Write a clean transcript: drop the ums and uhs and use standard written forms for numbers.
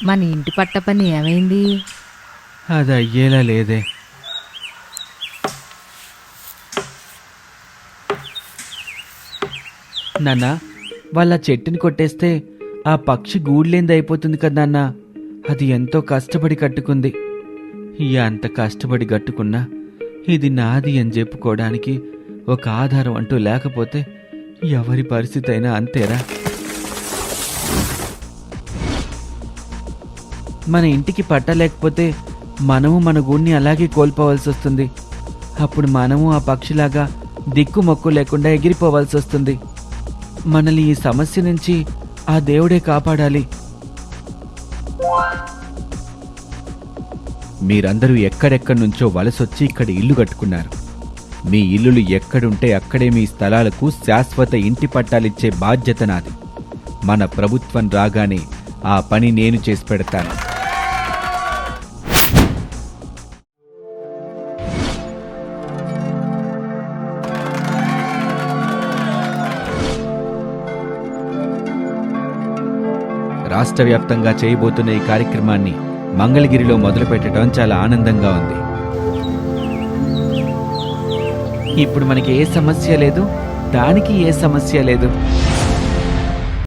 మన ఇంటి పట్ట పని ఏమైంది? అది అయ్యేలా లేదే. నాన్న, వాళ్ళ చెట్టుని కొట్టేస్తే ఆ పక్షి గూడ్లేంది అయిపోతుంది కదా నాన్న. అది ఎంతో కష్టపడి కట్టుకుంది. అంత కష్టపడి కట్టుకున్నా ఇది నాది అని చెప్పుకోవడానికి ఒక ఆధారం అంటూ లేకపోతే ఎవరి పరిస్థితి అయినా అంతేరా. మన ఇంటికి పట్ట లేకపోతే మనము మన గూడిని అలాగే కోల్పోవాల్సి వస్తుంది. అప్పుడు మనము ఆ పక్షిలాగా దిక్కు మొక్కు లేకుండా ఎగిరిపోవాల్సి వస్తుంది. మనల్ని ఈ సమస్య నుంచి ఆ దేవుడే కాపాడాలి. మీరందరూ ఎక్కడెక్కడి నుంచో వలసొచ్చి ఇక్కడ ఇల్లు కట్టుకున్నారు. మీ ఇల్లులు ఎక్కడుంటే అక్కడే మీ స్థలాలకు శాశ్వత ఇంటి పట్టాలిచ్చే బాధ్యత నాది. మన ప్రభుత్వం రాగానే ఆ పని నేను చేసి పెడతాను. రాష్ట్ర వ్యాప్తంగా చేయబోతున్న ఈ కార్యక్రమాన్ని మంగళగిరిలో మొదలుపెట్టడం చాలా ఆనందంగా ఉంది. ఇప్పుడు మనకి ఏ సమస్య లేదు, దానికి ఏ సమస్య లేదు.